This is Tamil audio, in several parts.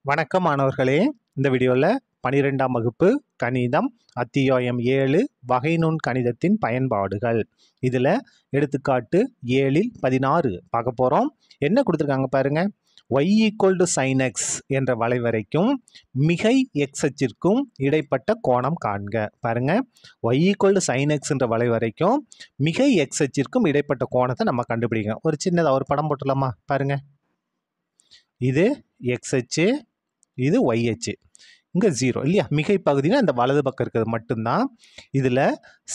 வணக்கம் மாணவர்களே. இந்த வீடியோவில் 12ஆம் வகுப்பு கணிதம் அத்தியாயம் 7 வகைநுண் கணிதத்தின் பயன்பாடுகள். இதில் எடுத்துக்காட்டு 7ல் 16 பார்க்க போகிறோம். என்ன கொடுத்துருக்காங்க பாருங்க. y = sin x என்ற வளைவரைக்கும் மிகை x அச்சிற்கும் இடைப்பட்ட கோணம் காண்க. பாருங்க, y = sin x என்ற வளைவரைக்கும் மிகை x அச்சிற்கும் இடைப்பட்ட கோணத்தை நம்ம கண்டுபிடிக்கணும். ஒரு சின்னதாக ஒரு படம் போட்டுடலாமா? பாருங்க, இது x அச்சு, இது y அச்சு. இங்கே 0 இல்லையா? மிகை பகுதினா அந்த வலது பக்கம் இருக்கிறது மட்டும்தான். இதில்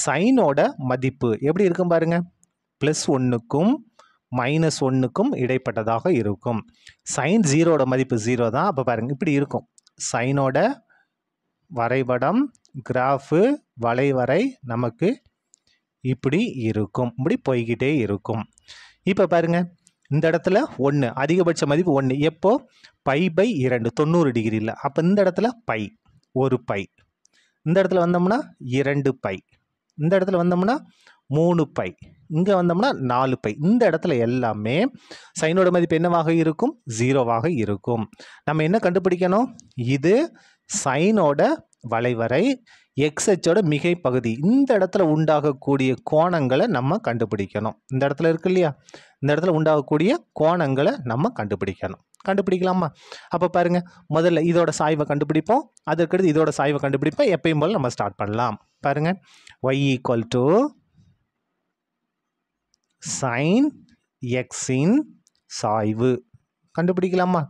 சைனோட மதிப்பு எப்படி இருக்கும் பாருங்க. +1க்கும் -1க்கும் இடைப்பட்டதாக இருக்கும். சைன் 0ஓட மதிப்பு 0 தான். அப்போ பாருங்க, இப்படி இருக்கும். சைனோட வரைபடம், கிராஃபு, வளைவரை நமக்கு இப்படி இருக்கும். இப்படி போய்கிட்டே இருக்கும். இப்போ பாருங்க, இந்த இடத்துல 1 அதிகபட்ச மதிப்பு 1 எப்போ π/2 90 டிகிரியில். அப்போ இந்த இடத்துல π 1 π, இந்த இடத்துல வந்தோம்னா 2 π, இந்த இடத்துல வந்தோம்னா 3 π, இங்கே வந்தோம்னா 4 π. இந்த இடத்துல எல்லாமே சைனோட மதிப்பு என்னவாக இருக்கும்? 0வாக இருக்கும். நம்ம என்ன கண்டுபிடிக்கணும்? இது சைனோட வளைவரை, எக்ஸ் அச்சோட மிகை பகுதி. இந்த இடத்துல உண்டாகக்கூடிய கோணங்களை நம்ம கண்டுபிடிக்கணும். இந்த இடத்துல இருக்கு இல்லையா? இந்த இடத்துல உண்டாகக்கூடிய கோணங்களை நம்ம கண்டுபிடிக்கலாமா? அப்போ பாருங்க, முதல்ல இதோட சாய்வை கண்டுபிடிப்போம். அதற்கடுத்து இதோட சாய்வை கண்டுபிடிப்போம். எப்பயும் போல் நம்ம ஸ்டார்ட் பண்ணலாம். பாருங்க, y = sin x-இன் சாய்வு கண்டுபிடிக்கலாமா?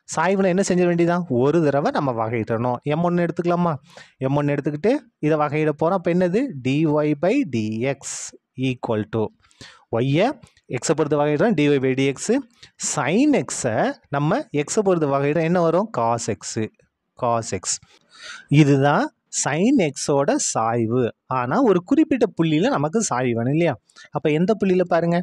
சாய்வுல என்ன செஞ்ச வேண்டியதான்? ஒரு தடவை நம்ம வகையிடணும். m1 எடுத்துக்கலாமா? m1 எடுத்துக்கிட்டு இதை வகையிட போகிறோம். அப்போ என்னது? dy/dx = y-ஐ எக்ஸை பொறுத்து வகையிடுறோம், dy/dx. sin x-ஐ நம்ம எக்ஸை பொறுத்து வகையிடுறோம். என்ன வரும்? cos x. இதுதான் sin x-ஓட சாய்வு. ஆனால் ஒரு குறிப்பிட்ட புள்ளியில் நமக்கு சாய்வு வேணும் இல்லையா? அப்போ எந்த புள்ளியில் பாருங்க,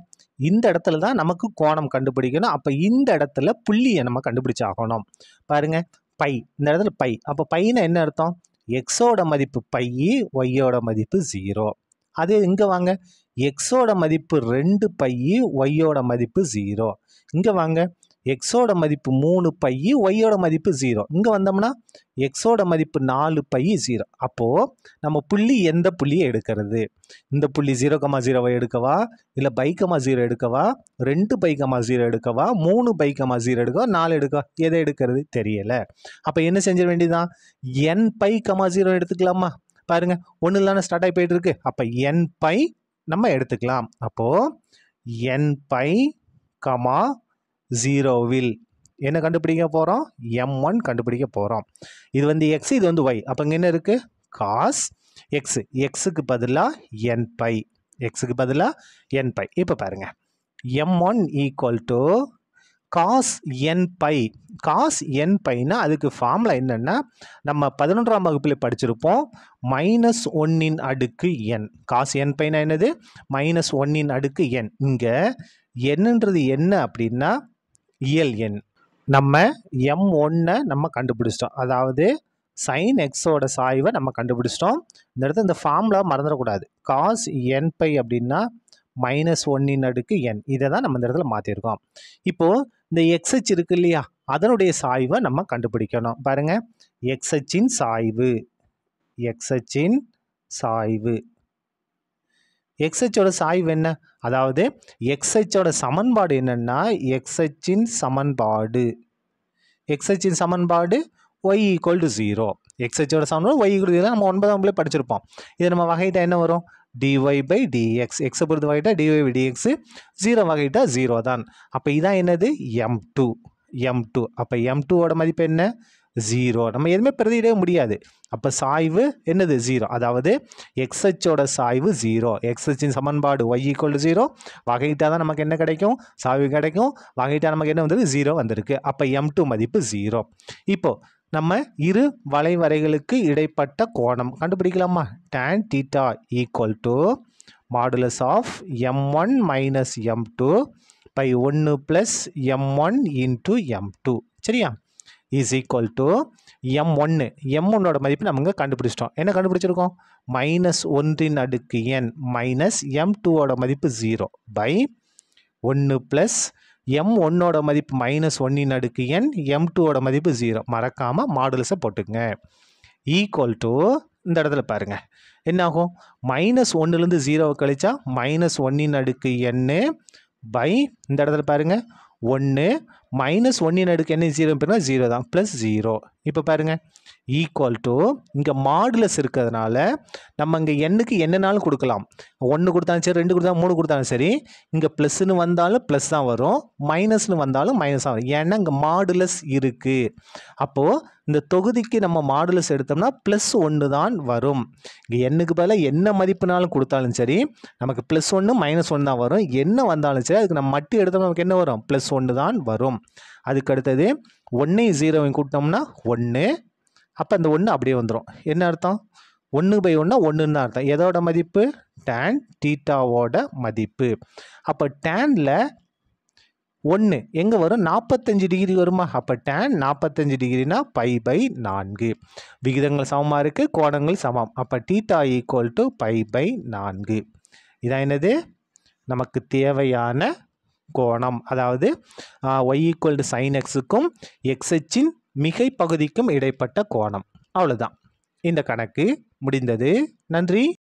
இந்த இடத்துல தான் நமக்கு கோணம் கண்டுபிடிக்கணும். அப்போ இந்த இடத்துல புள்ளியை நம்ம கண்டுபிடிச்சாகணும். பாருங்க, π, இந்த இடத்துல π. அப்போ πன்னா என்ன அர்த்தம்? எக்ஸோட மதிப்பு π, ஒய்யோட மதிப்பு 0. அதே இங்கே வாங்க, எக்ஸோட மதிப்பு 2 π, ஒய்யோட மதிப்பு 0. இங்கே வாங்க, எக்ஸோட மதிப்பு 3 π, ஒய்யோட மதிப்பு 0. இங்கே வந்தோம்னா எக்ஸோட மதிப்பு 4 π, 0. அப்போது நம்ம புள்ளி எந்த புள்ளியை எடுக்கிறது? இந்த புள்ளி 0,0 எடுக்கவா, இல்லை π,0 எடுக்கவா, 2 π,0 எடுக்கவா, 3 π,0 எடுக்கவா, 4 எடுக்கவா? எதை எடுக்கிறது தெரியலை. அப்போ என்ன செஞ்ச வேண்டியதான்? n π,0 எடுத்துக்கலாமா? பாருங்க, 1 தானே ஸ்டார்ட் ஆகி போயிட்டு இருக்கு. அப்போ n π நம்ம எடுத்துக்கலாம். அப்போது n π,0வில் என்ன கண்டுபிடிக்க போகிறோம்? m1 கண்டுபிடிக்க போகிறோம். இது வந்து x, இது வந்து y. அப்போ இங்கே என்ன இருக்குது? cos x. எக்ஸுக்கு பதிலாக n π, எக்ஸுக்கு பதிலாக n π. இப்போ பாருங்க, m1 = cos n π. cos n πனா அதுக்கு ஃபார்முலா என்னென்னா, நம்ம 11ஆம் வகுப்பில் படிச்சிருப்போம். -1 அடுக்கு n. cos n πனா என்னது? -1 அடுக்கு n. இங்கே என்னன்றது என்ன அப்படின்னா இயல் எண். நம்ம m1 நம்ம கண்டுபிடிச்சிட்டோம். அதாவது sin x-ஓட சாய்வை நம்ம கண்டுபிடிச்சிட்டோம். இந்த இடத்துல இந்த ஃபார்முலா மறந்துடக்கூடாது. cos n π அப்படின்னா -1 அடுக்கு n. இதை தான் நம்ம இந்த இடத்துல மாற்றிருக்கோம். இப்போது இந்த எக்ஸ் அச்சு இருக்கு இல்லையா? அதனுடைய சாய்வை நம்ம கண்டுபிடிக்கணும். பாருங்க, எக்ஸ் அச்சின் சாய்வு, எக்ஸ் அச்சின் சாய்வு. எக்ஸ் அச்சோட சாய்வு என்ன? அதாவது எக்ஸ் அச்சோட சமன்பாடு என்னன்னா, எக்ஸ் அச்சின் சமன்பாடு, எக்ஸ் அச்சின் சமன்பாடு y = 0. எக்ஸ் அச்சோட சமன்பாடு y = 0 நம்ம 9ஆம் வகுப்பில் படிச்சிருப்போம். இதை நம்ம வகையிட்டா என்ன வரும்? dy/dx. எக்ஸை பொறுத்து வகையிட்டா dy/dx, 0 வகையிட்டா 0 தான். அப்போ இதான் என்னது? m2. அப்போ m2ஓட மதிப்பு என்ன? 0. நம்ம எதுவுமே பிரதியிடவே முடியாது. அப்போ சாய்வு என்னது? 0. அதாவது எக்ஸ் அச்சோட சாய்வு 0. எக்ஸ் அச்சின் சமன்பாடு y = 0. வகையிட்டா தான் நமக்கு என்ன கிடைக்கும்? சாய்வு கிடைக்கும். வகையிட்டா நமக்கு என்ன வந்திருக்கு? 0 வந்திருக்கு. அப்போ m2 மதிப்பு 0. இப்போ நம்ம இரு வளைவரைகளுக்கு இடைப்பட்ட கோணம் கண்டுபிடிக்கலாமா? tan θ = modulus of m1 - m2 /1 + m1 × m2. சரியா? Is equal to m1. m1ஓட மதிப்பு நம்ம இங்கே கண்டுபிடிச்சிட்டோம். என்ன கண்டுபிடிச்சிருக்கோம்? -1 அடுக்கு n - m2ஓட மதிப்பு 0 /1 + m1ஓட மதிப்பு -1 அடுக்கு n, m2ஓட மதிப்பு 0. மறக்காமல் மாடுலஸை போட்டுங்க. ஈக்குவல் டு இந்த இடத்துல பாருங்க என்ன ஆகும், -1லேருந்து 0 கழிச்சா -1 அடுக்கு n பை இந்த இடத்துல பாருங்க 1 -1 அடுக்கு n 0 பாருங்க 0 தான் ப்ளஸ் 0. இப்போ பாருங்க ஈக்குவல் டு இங்கே மாடுலஸ் இருக்கிறதுனால நம்ம இங்கே எண்ணுக்கு என்னன்னாலும் கொடுக்கலாம். 1 கொடுத்தாலும் சரி, 2 கொடுத்தாலும் 3 கொடுத்தாலும் சரி, இங்கே ப்ளஸ்ன்னு வந்தாலும் ப்ளஸ் தான் வரும், மைனஸ்னு வந்தாலும் மைனஸ் தான் வரும். ஏன்னா இங்கே மாடுலஸ் இருக்குது. அப்போது இந்த தொகுதிக்கு நம்ம மாடுலஸ் எடுத்தோம்னா +1 தான் வரும். இங்கே எண்ணுக்கு பதிலாக என்ன மதிப்புனாலும் கொடுத்தாலும் சரி நமக்கு +1 -1 தான் வரும். என்ன வந்தாலும் சரி அதுக்கு நம்ம மட்டும் எடுத்தோம்னா நமக்கு என்ன வரும், +1 தான் வரும். அதுக்கு அடுத்தது 1ஐயும் 0ஐயும் கூட்டினோம்னா 1. அப்போ இந்த 1 அப்படியே வந்துடும். என்ன அர்த்தம், 1/1 1ன்னு தான் அர்த்தம். எதோட மதிப்பு, tan தீட்டாவோட மதிப்பு. அப்போ டேனில் 1 எங்கே வரும், 45 டிகிரி வருமா. அப்போ tan 45 டிகிரினா π/4. விகிதங்கள் சமமாக இருக்குது, கோணங்கள் சமம். அப்போ தீட்டா ஈக்குவல் டு π/4. இதான் என்னது நமக்கு தேவையான கோணம். அதாவது y = sin xக்கும் x அச்சின் மிகை பகுதிக்கும் இடைப்பட்ட கோணம். அவ்வளோதான், இந்த கணக்கு முடிந்தது. நன்றி.